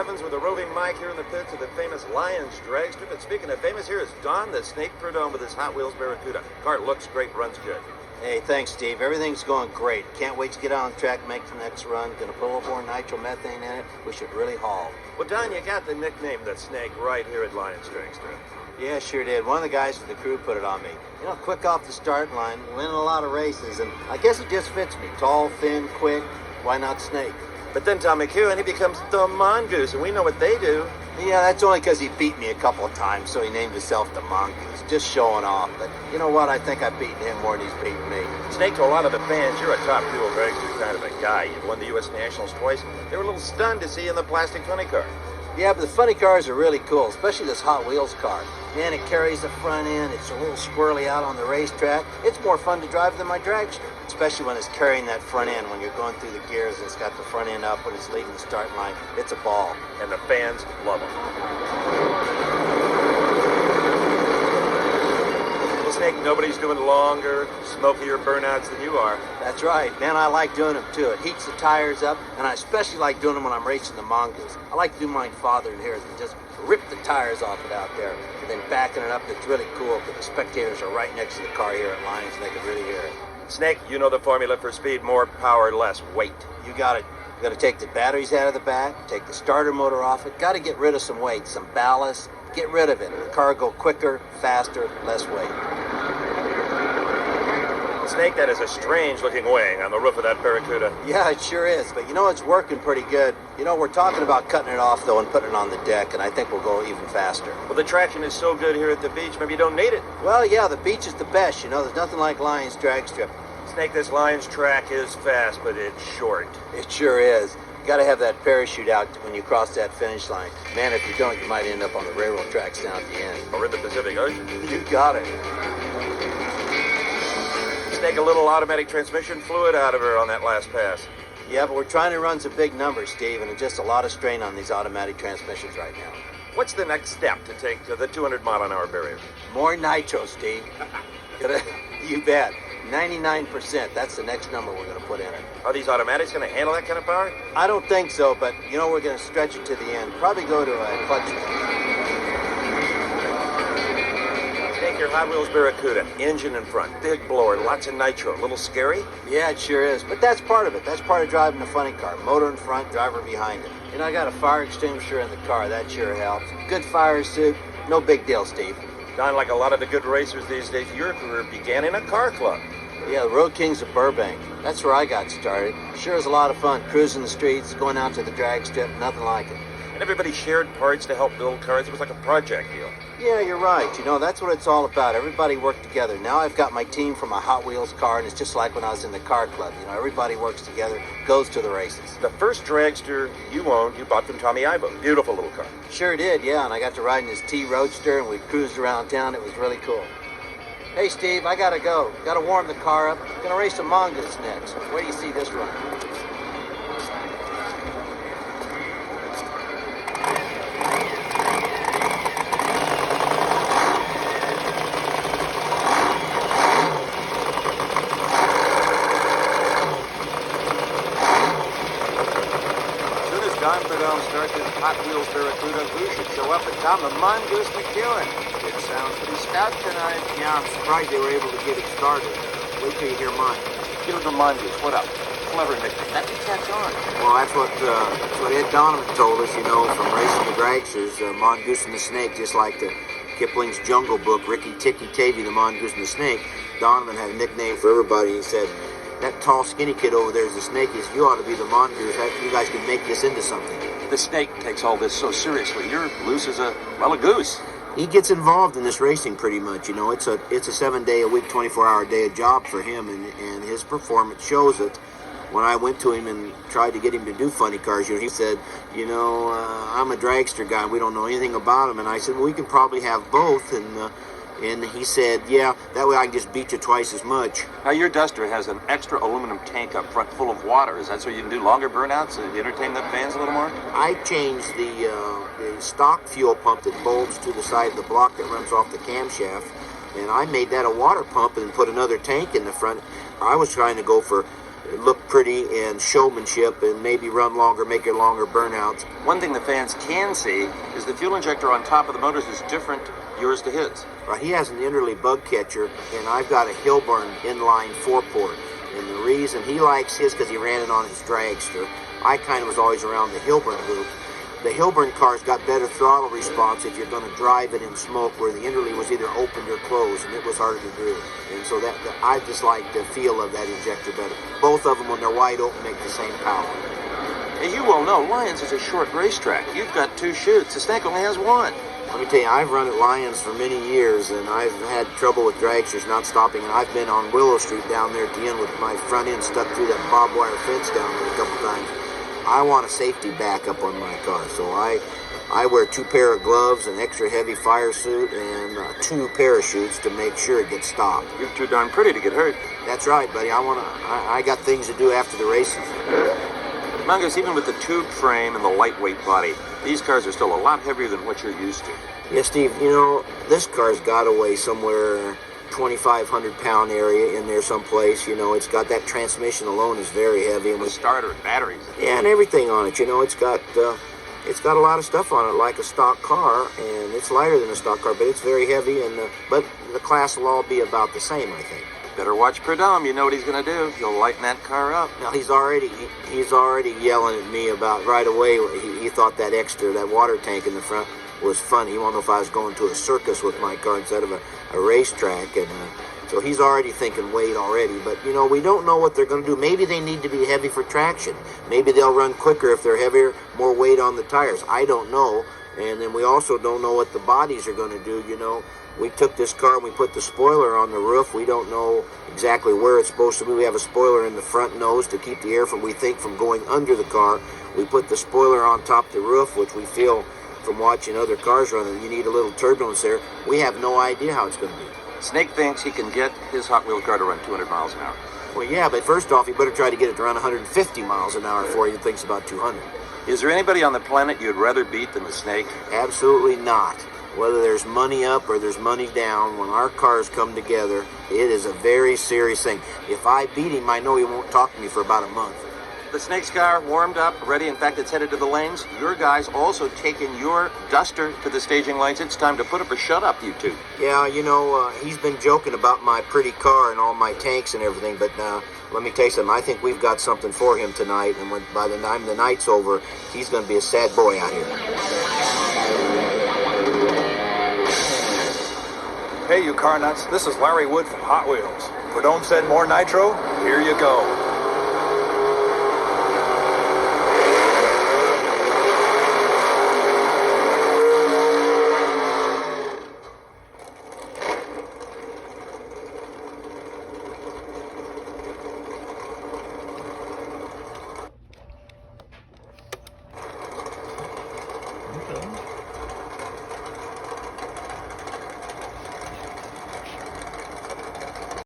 Evans with a roving mic here in the pits of the famous Lions drag strip. And speaking of famous, here is Don the Snake Purdhomme with his Hot Wheels Barracuda. Car looks great, runs good. Hey, thanks, Steve. Everything's going great. Can't wait to get on the track and make the next run. Gonna put a little more nitromethane in it. We should really haul. Well, Don, you got the nickname The Snake right here at Lions drag strip. Yeah, sure did. One of the guys from the crew put it on me. You know, quick off the starting line, winning a lot of races, and I guess it just fits me. Tall, thin, quick. Why not Snake? But then Tom McEwin, he becomes the Mongoose, and we know what they do. Yeah, that's only because he beat me a couple of times, so he named himself the Mongoose. Just showing off. But you know what? I think I've beaten him more than he's beaten me. Snake, to a lot of the fans, you're a top fuel dragster kind of a guy. You've won the U.S. Nationals twice. They were a little stunned to see you in the plastic funny car. Yeah, but the funny cars are really cool, especially this Hot Wheels car. Man, it carries the front end. It's a little squirrely out on the racetrack. It's more fun to drive than my dragster, especially when it's carrying that front end. When you're going through the gears, it's got the front end up when it's leaving the starting line. It's a ball. And the fans love them. Well, Snake, nobody's doing longer, smokier burnouts than you are. That's right. Man, I like doing them, too. It heats the tires up, and I especially like doing them when I'm racing the Mongoose. I like to do mine farther in here and just rip the tires off it out there, and then backing it up. It's really cool because the spectators are right next to the car here at Lions, and they can really hear it. Snake, you know the formula for speed: more power, less weight. You got it. You got to take the batteries out of the back, take the starter motor off it. Got to get rid of some weight, some ballast. Get rid of it. The car will go quicker, faster, less weight. Snake, that is a strange-looking wing on the roof of that Barracuda. Yeah, it sure is. But you know, it's working pretty good. You know, we're talking about cutting it off, though, and putting it on the deck, and I think we'll go even faster. Well, the traction is so good here at the beach, maybe you don't need it. Well, yeah, the beach is the best. You know, there's nothing like Lions drag strip. Snake, this Lions track is fast, but it's short. It sure is. You got to have that parachute out when you cross that finish line. Man, if you don't, you might end up on the railroad tracks down at the end. Or in the Pacific Ocean. You got it. Snake, a little automatic transmission fluid out of her on that last pass. Yeah, but we're trying to run some big numbers, Steve, and it's just a lot of strain on these automatic transmissions right now. What's the next step to take to the 200-mile-an-hour barrier? More nitro, Steve. You bet. 99%. That's the next number we're going to put in it. Are these automatics going to handle that kind of power? I don't think so, but, you know, we're going to stretch it to the end. Probably go to a clutch. Take your Hot Wheels Barracuda, engine in front, big blower, lots of nitro. A little scary? Yeah, it sure is. But that's part of it. That's part of driving a funny car. Motor in front, driver behind it. You know, I got a fire extinguisher in the car. That sure helps. Good fire suit. No big deal, Steve. Don, like a lot of the good racers these days, your career began in a car club. Yeah, the Road Kings of Burbank. That's where I got started. Sure is a lot of fun. Cruising the streets, going out to the drag strip, nothing like it. And everybody shared parts to help build cars. It was like a project deal. Yeah, you're right. You know, that's what it's all about. Everybody worked together. Now I've got my team for my Hot Wheels car, and it's just like when I was in the car club. You know, everybody works together, goes to the races. The first dragster you owned, you bought from Tommy Ivo. Beautiful little car. Sure did, yeah, and I got to ride in his T-Roadster, and we cruised around town. It was really cool. Hey, Steve, I gotta go. Gotta warm the car up. Gonna race some Mongoose next. Where do you see this run? Don Purdhomme starts his Hot Wheels Barracuda. Who should show up at Tom? The Mongoose McEwin. It sounds pretty stout tonight. Yeah, I'm surprised they were able to get it started. Wait till you hear mine. Give him the Mongoose. What up? Clever nickname. That could catch on. Well, that's what Ed Donovan told us, you know, from racing the dragsters. Mongoose and the Snake, just like the Kipling's Jungle Book, Ricky Tikki Tavi, the Mongoose and the Snake. Donovan had a nickname for everybody. He said, that tall, skinny kid over there is the Snake. He said, you ought to be the Mongoose. You guys can make this into something. The Snake takes all this so seriously. You're loose as a goose. He gets involved in this racing pretty much. You know, it's a 7-day-a-week, 24-hour-a-day job for him, and his performance shows it. When I went to him and tried to get him to do funny cars, you know, he said, you know, I'm a dragster guy. We don't know anything about him. And I said, well, we can probably have both. And he said, yeah, that way I can just beat you twice as much. Now, your Duster has an extra aluminum tank up front full of water. Is that so you can do longer burnouts and entertain the fans a little more? I changed the stock fuel pump that bolts to the side of the block that runs off the camshaft, and I made that a water pump and put another tank in the front. I was trying to go for look pretty and showmanship and maybe run longer, make your longer burnouts. One thing the fans can see is the fuel injector on top of the motors is different, yours to his. He has an Interley bug catcher, and I've got a Hilburn inline 4-port. And the reason he likes his because he ran it on his dragster. I kind of was always around the Hilburn group. The Hilburn car's got better throttle response if you're going to drive it in smoke, where the Interley was either opened or closed, and it was harder to do. And so I just like the feel of that injector better. Both of them, when they're wide open, make the same power. As you well know, Lions is a short racetrack. You've got 2 chutes. The Snake only has 1. Let me tell you, I've run at Lions for many years, and I've had trouble with dragsters not stopping. And I've been on Willow Street down there at the end with my front end stuck through that barbed wire fence down there a couple times. I want a safety backup on my car, so I wear 2 pair of gloves, an extra heavy fire suit, and 2 parachutes to make sure it gets stopped. You're too darn pretty to get hurt. That's right, buddy. I got things to do after the races. Mongoose, even with the tube frame and the lightweight body, these cars are still a lot heavier than what you're used to. Yeah, Steve, this car's got to weigh somewhere 2,500 pound area in there someplace. It's got that transmission alone is very heavy. And the starter and batteries. Yeah, and everything on it. It's got a lot of stuff on it like a stock car, and it's lighter than a stock car, but it's very heavy. But the class will all be about the same, I think. Better watch Purdhomme. You know what he's going to do. He'll lighten that car up. Now, he's already yelling at me about right away. He thought that water tank in the front was fun. He wanted to know if I was going to a circus with my car instead of a racetrack. And so he's already thinking weight already. But, we don't know what they're going to do. Maybe they need to be heavy for traction. Maybe they'll run quicker if they're heavier, more weight on the tires. I don't know. And then we also don't know what the bodies are going to do, We took this car and we put the spoiler on the roof. We don't know exactly where it's supposed to be. We have a spoiler in the front nose to keep the air from going under the car. We put the spoiler on top of the roof, which we feel from watching other cars running, you need a little turbulence there. We have no idea how it's going to be. Snake thinks he can get his Hot Wheels car to run 200 miles an hour. Well, yeah, but first off, you better try to get it to run 150 miles an hour before he thinks about 200. Is there anybody on the planet you'd rather beat than the Snake? Absolutely not. Whether there's money up or there's money down, when our cars come together, it is a very serious thing. If I beat him, I know he won't talk to me for about a month. The Snake's car warmed up, ready. In fact, it's headed to the lanes. Your guys also taking your Duster to the staging lanes. It's time to put up or shut up, you two. Yeah, he's been joking about my pretty car and all my tanks and everything, but let me tell you something. I think we've got something for him tonight, and by the time the night's over, he's going to be a sad boy out here. Hey, you car nuts. This is Larry Wood from Hot Wheels. Purdhomme said more nitro? Here you go.